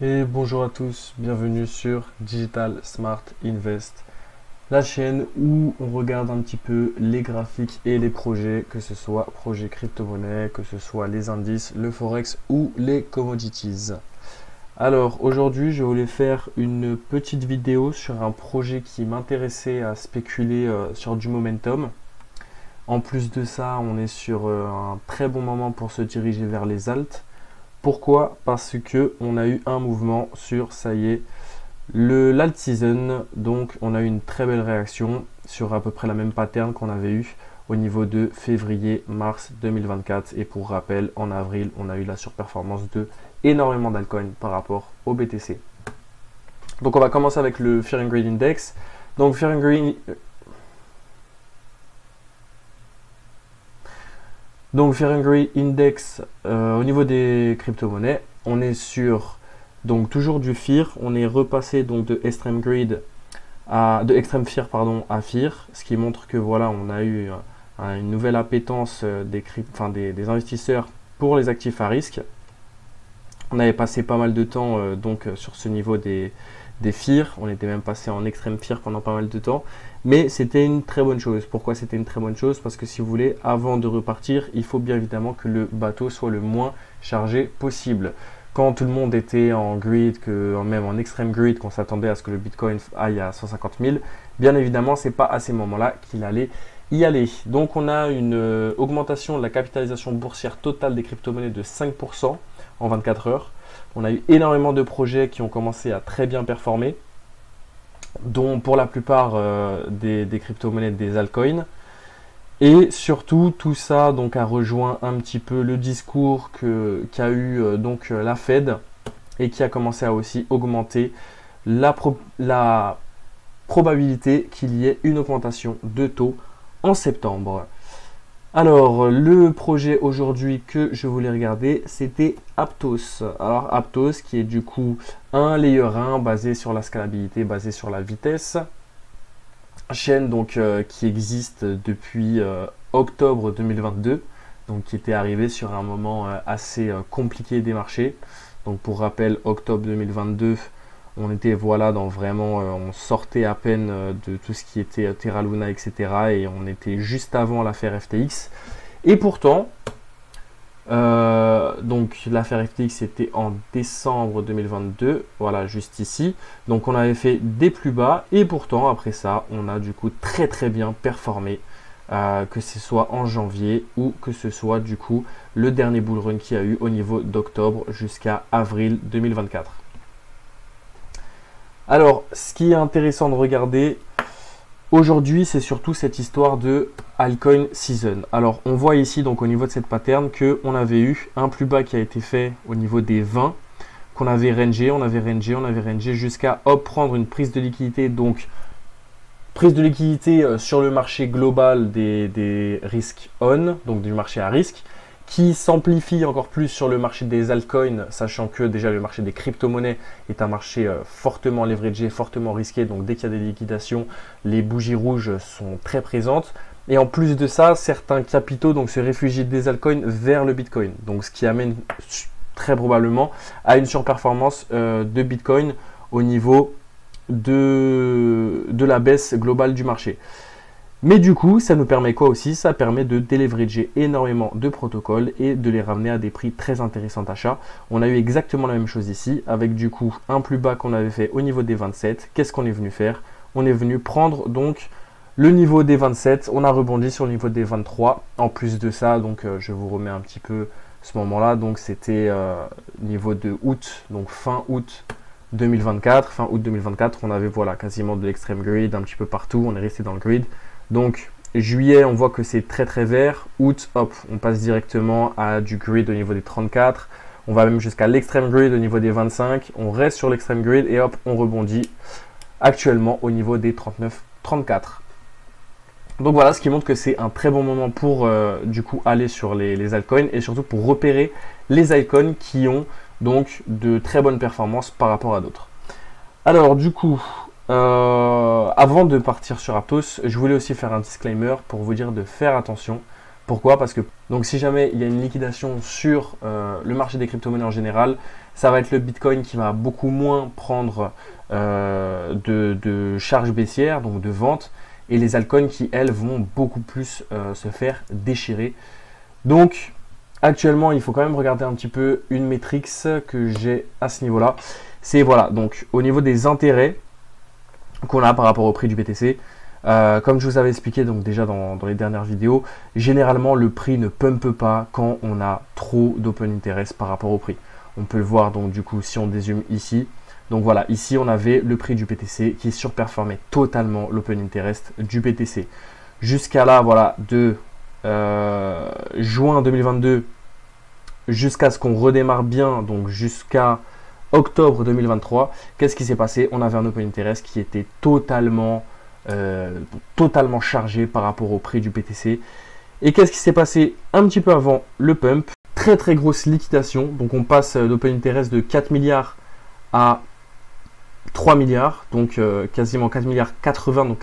Et bonjour à tous, bienvenue sur Digital Smart Invest, la chaîne où on regarde un petit peu les graphiques et les projets, que ce soit projets crypto-monnaie, que ce soit les indices, le forex ou les commodities. Alors aujourd'hui, je voulais faire une petite vidéo sur un projet qui m'intéressait à spéculer sur du momentum. En plus de ça, on est sur un très bon moment pour se diriger vers les alts. Pourquoi? Parce que on a eu un mouvement sur, ça y est, l'alt season. Donc on a eu une très belle réaction sur à peu près la même pattern qu'on avait eu au niveau de février-mars 2024. Et pour rappel, en avril, on a eu la surperformance de énormément d'altcoins par rapport au BTC. Donc on va commencer avec le Fear and Greed Index. Donc Fear and Greed... Donc Fear and Greed Index, au niveau des crypto-monnaies, on est sur donc toujours du Fear. On est repassé donc de Extreme Greed de Extreme Fear pardon à Fear, ce qui montre que voilà, on a eu une nouvelle appétence des investisseurs pour les actifs à risque. On avait passé pas mal de temps sur ce niveau des Fear. On était même passé en Extreme Fear pendant pas mal de temps. Mais c'était une très bonne chose. Pourquoi c'était une très bonne chose? Parce que si vous voulez, avant de repartir, il faut bien évidemment que le bateau soit le moins chargé possible. Quand tout le monde était en greed, même en extreme greed, qu'on s'attendait à ce que le Bitcoin aille à 150 000, bien évidemment, c'est pas à ces moments-là qu'il allait y aller. Donc on a une augmentation de la capitalisation boursière totale des crypto-monnaies de 5% en 24 heures. On a eu énormément de projets qui ont commencé à très bien performer, dont pour la plupart des crypto-monnaies des altcoins. Et surtout, tout ça donc a rejoint un petit peu le discours qu'a eu la Fed et qui a commencé à aussi augmenter la probabilité qu'il y ait une augmentation de taux en septembre. Alors, le projet aujourd'hui que je voulais regarder, c'était Aptos. Alors, Aptos qui est du coup un layer 1 basé sur la scalabilité, basé sur la vitesse. Chaîne donc qui existe depuis octobre 2022, donc qui était arrivé sur un moment assez compliqué des marchés. Donc pour rappel, octobre 2022, on était voilà dans vraiment, on sortait à peine de tout ce qui était Terra Luna, etc. Et on était juste avant l'affaire FTX. Et pourtant, donc l'affaire FTX était en décembre 2022, voilà juste ici. Donc on avait fait des plus bas et pourtant après ça, on a du coup très très bien performé. Que ce soit en janvier ou que ce soit du coup le dernier bull run qu'il y a eu au niveau d'octobre jusqu'à avril 2024. Alors, ce qui est intéressant de regarder aujourd'hui, c'est surtout cette histoire de altcoin season. Alors, on voit ici, donc au niveau de cette pattern, qu'on avait eu un plus bas qui a été fait au niveau des 20, qu'on avait rangé, on avait rangé jusqu'à prendre une prise de liquidité. Donc, prise de liquidité sur le marché global des risques on, donc du marché à risque, qui s'amplifie encore plus sur le marché des altcoins, sachant que déjà le marché des crypto-monnaies est un marché fortement leveragé, fortement risqué. Donc dès qu'il y a des liquidations, les bougies rouges sont très présentes. Et en plus de ça, certains capitaux donc se réfugient des altcoins vers le Bitcoin. Donc ce qui amène très probablement à une surperformance de Bitcoin au niveau de la baisse globale du marché. Mais du coup, ça nous permet quoi aussi? Ça permet de déleverager énormément de protocoles et de les ramener à des prix très intéressants d'achat. On a eu exactement la même chose ici, avec du coup un plus bas qu'on avait fait au niveau des 27. Qu'est-ce qu'on est venu faire? On est venu prendre donc le niveau des 27, on a rebondi sur le niveau des 23. En plus de ça, donc je vous remets un petit peu ce moment-là. Donc c'était niveau de août, donc fin août 2024. Fin août 2024, on avait voilà quasiment de l'extrême grid un petit peu partout. On est resté dans le grid. Donc juillet, on voit que c'est très très vert. Août, hop, on passe directement à du grid au niveau des 34. On va même jusqu'à l'extreme grid au niveau des 25. On reste sur l'extreme grid et hop, on rebondit actuellement au niveau des 39-34. Donc voilà, ce qui montre que c'est un très bon moment pour du coup aller sur les altcoins et surtout pour repérer les altcoins qui ont donc de très bonnes performances par rapport à d'autres. Alors du coup, avant de partir sur Aptos, je voulais aussi faire un disclaimer pour vous dire de faire attention. Pourquoi? Parce que donc si jamais il y a une liquidation sur le marché des crypto-monnaies en général, Ça va être le Bitcoin qui va beaucoup moins prendre de charge baissière, donc de vente, et les altcoins qui, elles, vont beaucoup plus se faire déchirer. Donc, actuellement, il faut quand même regarder un petit peu une métrique que j'ai à ce niveau-là. C'est voilà, donc au niveau des intérêts qu'on a par rapport au prix du BTC, comme je vous avais expliqué donc déjà dans les dernières vidéos, généralement le prix ne pumpe pas quand on a trop d'open interest par rapport au prix. On peut le voir donc du coup si on dézoome ici. Donc voilà, ici on avait le prix du BTC qui surperformait totalement l'open interest du BTC. Jusqu'à là, voilà, de juin 2022 jusqu'à ce qu'on redémarre bien, donc jusqu'à octobre 2023, qu'est-ce qui s'est passé? On avait un open interest qui était totalement chargé par rapport au prix du BTC. Et qu'est-ce qui s'est passé un petit peu avant le pump? Très très grosse liquidation, donc on passe d'open interest de 4 milliards à 3 milliards, donc quasiment 4 milliards 80, donc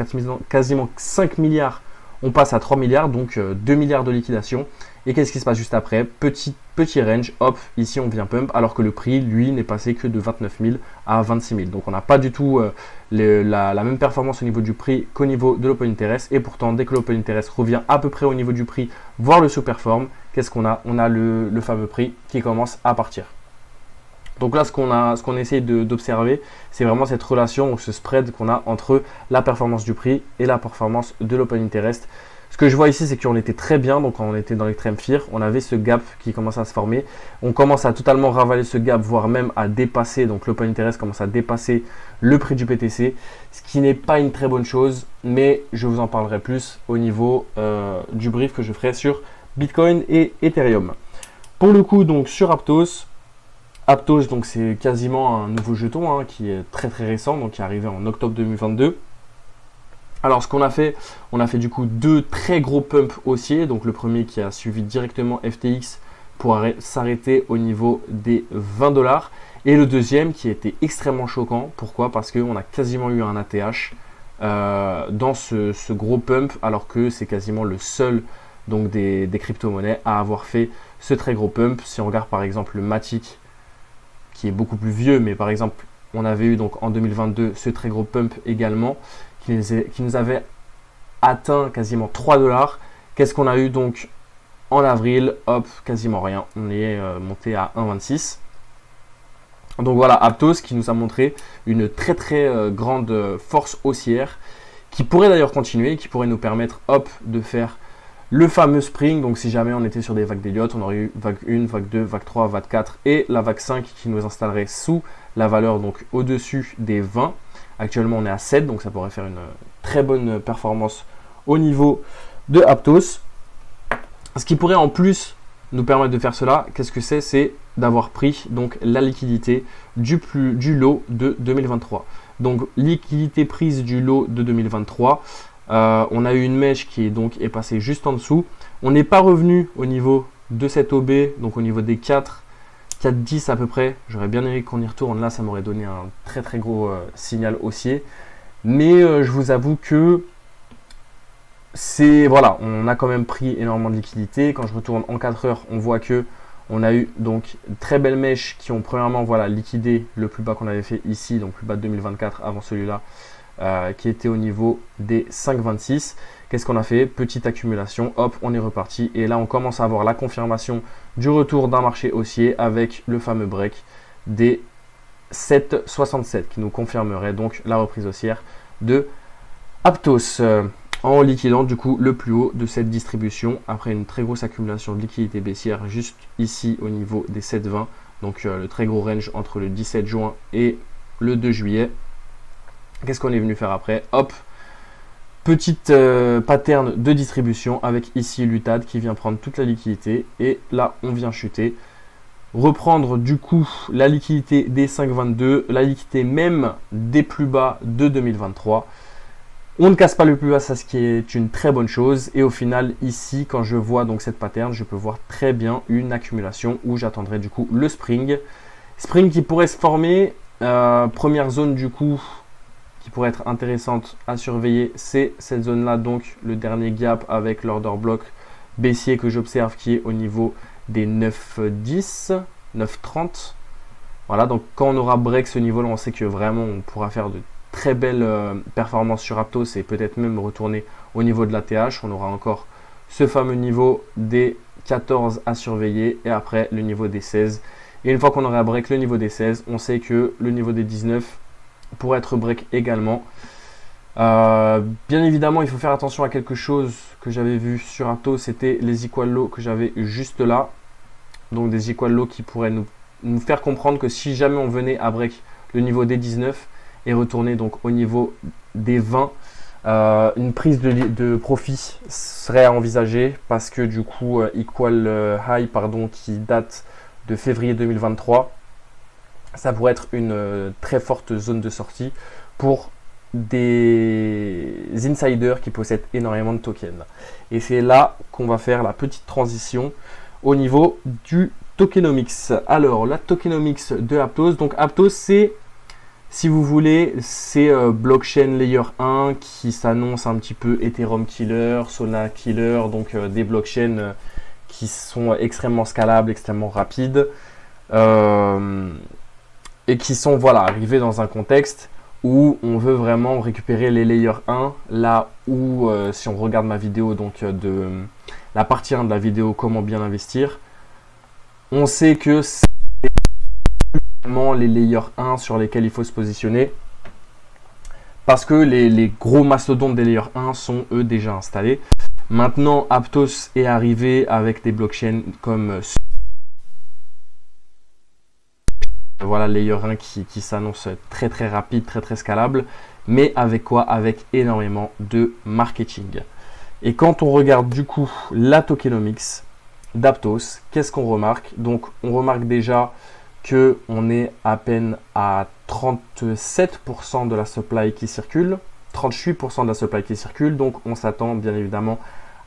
quasiment 5 milliards, on passe à 3 milliards, donc 2 milliards de liquidation. Et qu'est-ce qui se passe juste après? Petit range, hop, ici on vient pump, alors que le prix, lui, n'est passé que de 29 000 à 26 000. Donc on n'a pas du tout la même performance au niveau du prix qu'au niveau de l'open interest. Et pourtant, dès que l'open interest revient à peu près au niveau du prix, voire le sous-performe, qu'est-ce qu'on a? On a le fameux prix qui commence à partir. Donc là, ce qu'on essaie d'observer, c'est vraiment cette relation, ce spread qu'on a entre la performance du prix et la performance de l'open interest. Ce que je vois ici, c'est qu'on était très bien, donc quand on était dans l'extrême fear, on avait ce gap qui commence à se former. On commence à totalement ravaler ce gap, voire même à dépasser, donc l'open interest commence à dépasser le prix du BTC, ce qui n'est pas une très bonne chose, mais je vous en parlerai plus au niveau du brief que je ferai sur Bitcoin et Ethereum. Pour le coup, donc sur Aptos, donc c'est quasiment un nouveau jeton hein, qui est très très récent, donc qui est arrivé en octobre 2022. Alors ce qu'on a fait, on a fait du coup deux très gros pumps haussiers. Donc le premier qui a suivi directement FTX pour s'arrêter au niveau des 20 $. Et le deuxième qui a été extrêmement choquant. Pourquoi? Parce qu'on a quasiment eu un ATH dans ce gros pump, alors que c'est quasiment le seul donc, des crypto-monnaies à avoir fait ce très gros pump. Si on regarde par exemple le Matic, qui est beaucoup plus vieux, mais par exemple on avait eu donc en 2022 ce très gros pump également, qui nous avait atteint quasiment 3 $. Qu'est-ce qu'on a eu donc en avril? Hop, quasiment rien. On est monté à 1,26. Donc voilà, Aptos qui nous a montré une très très grande force haussière qui pourrait d'ailleurs continuer, qui pourrait nous permettre hop, de faire le fameux spring. Donc si jamais on était sur des vagues d'Elliott, on aurait eu vague 1, vague 2, vague 3, vague 4 et la vague 5 qui nous installerait sous la valeur donc au-dessus des 20. Actuellement, on est à 7, donc ça pourrait faire une très bonne performance au niveau de Aptos. Ce qui pourrait en plus nous permettre de faire cela, qu'est-ce que c'est? C'est d'avoir pris donc la liquidité du lot de 2023. Donc, liquidité prise du lot de 2023. On a eu une mèche qui est passée juste en dessous. On n'est pas revenu au niveau de cette OB, donc au niveau des 4,10 à peu près. J'aurais bien aimé qu'on y retourne. Là, ça m'aurait donné un très très gros signal haussier. Mais je vous avoue que voilà, on a quand même pris énormément de liquidité. Quand je retourne en 4 heures, on voit que on a eu donc très belles mèches qui ont premièrement voilà, liquidé le plus bas qu'on avait fait ici, donc plus bas de 2024 avant celui-là, qui était au niveau des 5,26. Qu'est-ce qu'on a fait? Petite accumulation, hop, on est reparti. Et là, on commence à avoir la confirmation du retour d'un marché haussier avec le fameux break des 7,67 qui nous confirmerait donc la reprise haussière de Aptos en liquidant du coup le plus haut de cette distribution après une très grosse accumulation de liquidité baissière juste ici au niveau des 7,20. Donc le très gros range entre le 17 juin et le 2 juillet. Qu'est-ce qu'on est venu faire après? Hop, petite pattern de distribution avec ici l'UTAD qui vient prendre toute la liquidité et là on vient chuter. Reprendre du coup la liquidité des 5,22, la liquidité même des plus bas de 2023. On ne casse pas le plus bas, ça ce qui est une très bonne chose. Et au final ici, quand je vois donc cette pattern, je peux voir très bien une accumulation où j'attendrai du coup le spring. Spring qui pourrait se former. Première zone du coup qui pourrait être intéressante à surveiller, c'est cette zone là, donc le dernier gap avec l'order block baissier que j'observe qui est au niveau des 9,10, 9,30. Voilà, donc quand on aura break ce niveau-là, on sait que vraiment on pourra faire de très belles performances sur Aptos et peut-être même retourner au niveau de la TH. On aura encore ce fameux niveau des 14 à surveiller et après le niveau des 16. Et une fois qu'on aura break le niveau des 16, on sait que le niveau des 19 pourrait être break également. Bien évidemment, il faut faire attention à quelque chose que j'avais vu sur Aptos, c'était les equal low que j'avais juste là. Donc des equal low qui pourraient nous faire comprendre que si jamais on venait à break le niveau des 19 et retourner donc au niveau des 20, une prise de profit serait à envisager parce que du coup equal high qui date de février 2023, ça pourrait être une très forte zone de sortie pour des insiders qui possèdent énormément de tokens. Et c'est là qu'on va faire la petite transition au niveau du tokenomics. Alors la tokenomics de Aptos, donc Aptos c'est, si vous voulez, c'est blockchain layer 1 qui s'annonce un petit peu Ethereum killer, Solana killer, donc des blockchains qui sont extrêmement scalables, extrêmement rapides et qui sont voilà, arrivés dans un contexte où on veut vraiment récupérer les layers 1, là où si on regarde ma vidéo donc de la partie 1 de la vidéo comment bien investir, on sait que c'est vraiment les layers 1 sur lesquels il faut se positionner parce que les gros mastodontes des layers 1 sont eux déjà installés. Maintenant, Aptos est arrivé avec des blockchains comme voilà, layer 1 qui s'annonce très très rapide, très très scalable, mais avec quoi? Avec énormément de marketing. Et quand on regarde du coup la tokenomics d'Aptos, qu'est-ce qu'on remarque? Donc on remarque déjà que on est à peine à 37% de la supply qui circule, 38% de la supply qui circule, donc on s'attend bien évidemment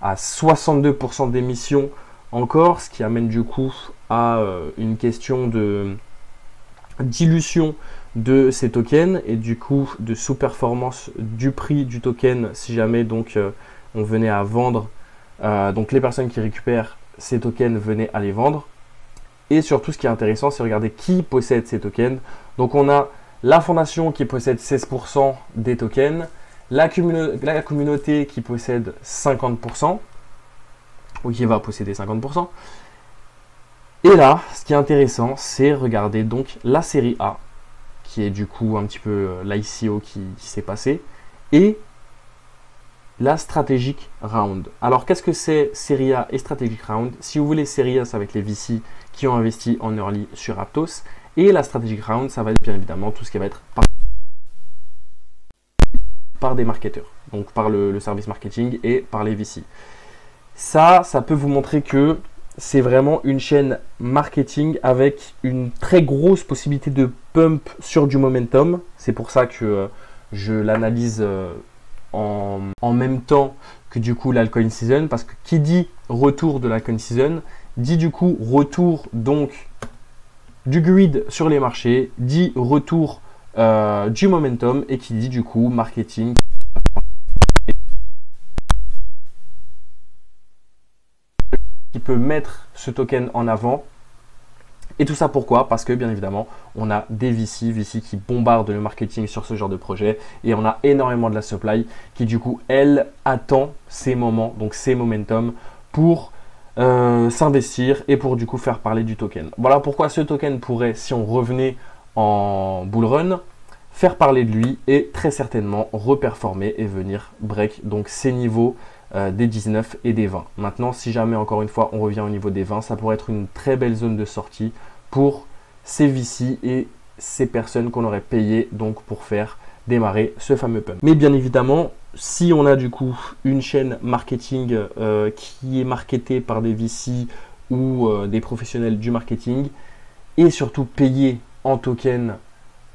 à 62% d'émissions encore, ce qui amène du coup à une question de dilution de ces tokens et du coup de sous-performance du prix du token si jamais donc on venait à vendre, donc les personnes qui récupèrent ces tokens venaient à les vendre. Et surtout ce qui est intéressant, c'est regarder qui possède ces tokens. Donc on a la fondation qui possède 16% des tokens, la communauté qui possède 50%, ou qui va posséder 50%. Et là, ce qui est intéressant, c'est regarder donc la série A, qui est du coup un petit peu l'ICO qui s'est passé, et la Strategic Round. Alors, qu'est-ce que c'est série A et Strategic Round? Si vous voulez, série A, c'est avec les VC qui ont investi en early sur Aptos, et la Strategic Round, ça va être bien évidemment tout ce qui va être par des marketeurs, donc par le service marketing et par les VC. Ça peut vous montrer que c'est vraiment une chaîne marketing avec une très grosse possibilité de pump sur du momentum. C'est pour ça que je l'analyse en même temps que du coup l'altcoin season, parce que qui dit retour de l'altcoin season dit du coup retour donc du grid sur les marchés, dit retour du momentum et qui dit du coup marketing qui peut mettre ce token en avant. Et tout ça pourquoi? Parce que bien évidemment, on a des VC qui bombardent le marketing sur ce genre de projet et on a énormément de la supply qui du coup, elle attend ces moments, donc ces momentum pour s'investir et pour du coup faire parler du token. Voilà pourquoi ce token pourrait, si on revenait en bull run, faire parler de lui et très certainement reperformer et venir break donc ces niveaux des 19 et des 20. Maintenant, si jamais encore une fois on revient au niveau des 20, ça pourrait être une très belle zone de sortie pour ces VC et ces personnes qu'on aurait payé donc pour faire démarrer ce fameux pump. Mais bien évidemment, si on a du coup une chaîne marketing qui est marketée par des VC ou des professionnels du marketing et surtout payée en token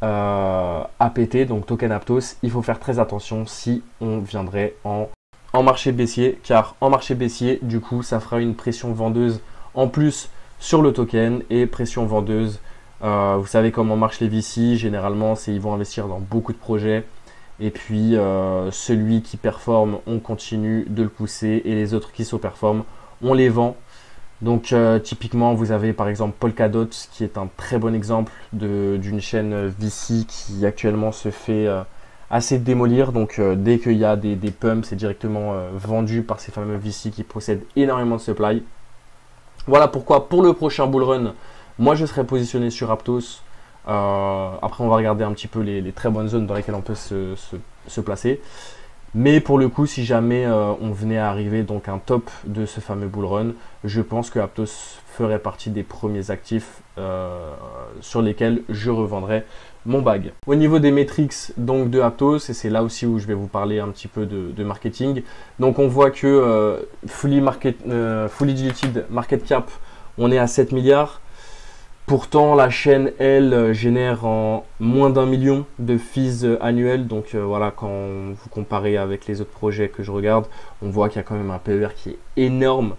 APT, donc token Aptos, il faut faire très attention si on viendrait en marché baissier, car en marché baissier, du coup, ça fera une pression vendeuse en plus sur le token et pression vendeuse. Vous savez comment marchent les VC, généralement, c'est ils vont investir dans beaucoup de projets et puis celui qui performe, on continue de le pousser et les autres qui sous-performent, on les vend. Donc typiquement, vous avez par exemple Polkadot qui est un très bon exemple d'une chaîne VC qui actuellement se fait assez démolir. Donc dès qu'il y a des pumps, c'est directement vendu par ces fameux VC qui possèdent énormément de supply. Voilà pourquoi pour le prochain bull run, moi je serai positionné sur Aptos. Après on va regarder un petit peu les très bonnes zones dans lesquelles on peut se placer. Mais pour le coup, si jamais on venait à arriver donc un top de ce fameux bull run, je pense que Aptos ferait partie des premiers actifs sur lesquels je revendrais mon bag. Au niveau des metrics donc de Aptos, et c'est là aussi où je vais vous parler un petit peu de marketing. Donc on voit que fully diluted market cap, on est à 7 milliards. Pourtant, la chaîne, elle, génère en moins d'1 million de fees annuels. Donc voilà, quand vous comparez avec les autres projets que je regarde, on voit qu'il y a quand même un PER qui est énorme.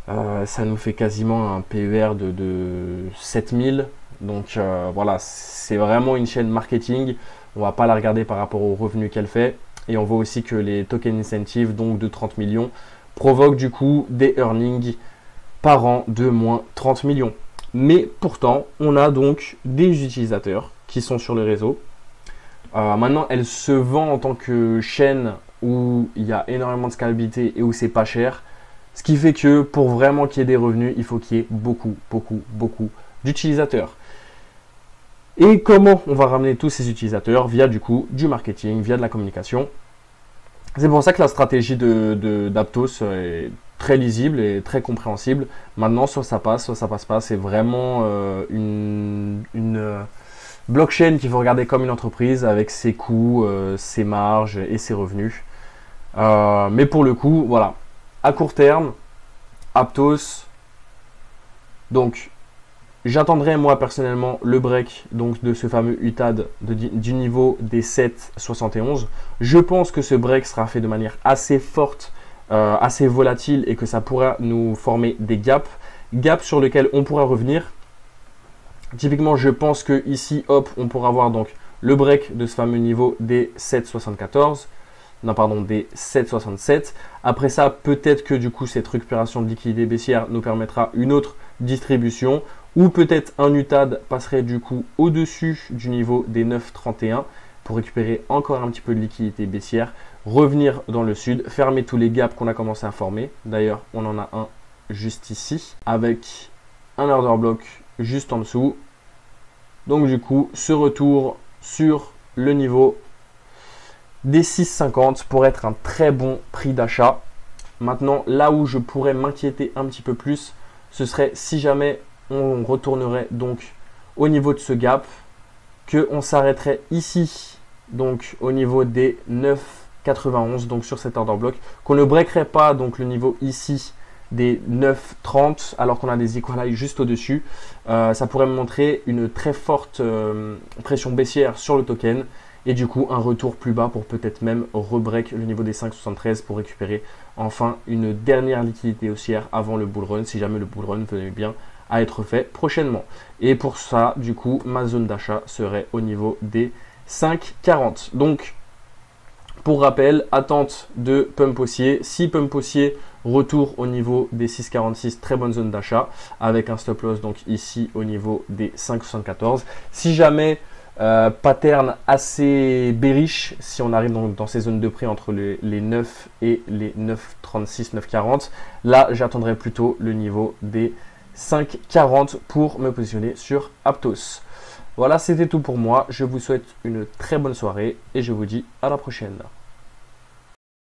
Ça nous fait quasiment un PER de 7000. Donc voilà, c'est vraiment une chaîne marketing. On va pas la regarder par rapport aux revenus qu'elle fait. Et on voit aussi que les token incentives, donc de 30 millions, provoquent du coup des earnings par an de moins 30 millions. Mais pourtant, on a donc des utilisateurs qui sont sur le réseau. Maintenant, elle se vend en tant que chaîne où il y a énormément de scalabilité et où c'est pas cher. Ce qui fait que pour vraiment qu'il y ait des revenus, il faut qu'il y ait beaucoup d'utilisateurs. Et comment on va ramener tous ces utilisateurs? Via du coup du marketing, via de la communication. C'est pour ça que la stratégie d'Aptos est très lisible et très compréhensible. Maintenant, soit ça passe pas. C'est vraiment une blockchain qu'il faut regarder comme une entreprise avec ses coûts, ses marges et ses revenus. Mais pour le coup, voilà. À court terme, Aptos. Donc, j'attendrai moi personnellement le break donc, de ce fameux UTAD du niveau des 7,71. Je pense que ce break sera fait de manière assez forte, assez volatile et que ça pourra nous former des gaps sur lesquels on pourra revenir. Typiquement, je pense que ici, hop, on pourra avoir donc le break de ce fameux niveau des 7,74. Non, pardon, des 7,67. Après ça, peut-être que du coup, cette récupération de liquidité baissière nous permettra une autre distribution. Ou peut-être un UTAD passerait du coup au-dessus du niveau des 9,31 pour récupérer encore un petit peu de liquidité baissière, revenir dans le sud, fermer tous les gaps qu'on a commencé à former. D'ailleurs, on en a un juste ici avec un order block juste en dessous. Donc du coup, ce retour sur le niveau des 6,50 pour être un très bon prix d'achat. Maintenant, là où je pourrais m'inquiéter un petit peu plus, ce serait si jamais on retournerait donc au niveau de ce gap, qu'on s'arrêterait ici, donc au niveau des 9,91, donc sur cet order block, qu'on ne breakerait pas donc le niveau ici des 9,30 alors qu'on a des equal highs juste au-dessus. Ça pourrait me montrer une très forte pression baissière sur le token et du coup un retour plus bas pour peut-être même rebreak le niveau des 5,73 pour récupérer enfin une dernière liquidité haussière avant le bull run, si jamais le bull run venait bien à être fait prochainement. Et pour ça, du coup, ma zone d'achat serait au niveau des 5,40. Donc, pour rappel, attente de pump haussier. Si pump haussier, retour au niveau des 6,46, très bonne zone d'achat, avec un stop loss donc ici au niveau des 5,74. Si jamais pattern assez bearish, si on arrive donc dans ces zones de prix entre les 9 et les 9,36, 9,40, là j'attendrai plutôt le niveau des 5,40 pour me positionner sur Aptos. Voilà, c'était tout pour moi. Je vous souhaite une très bonne soirée et je vous dis à la prochaine.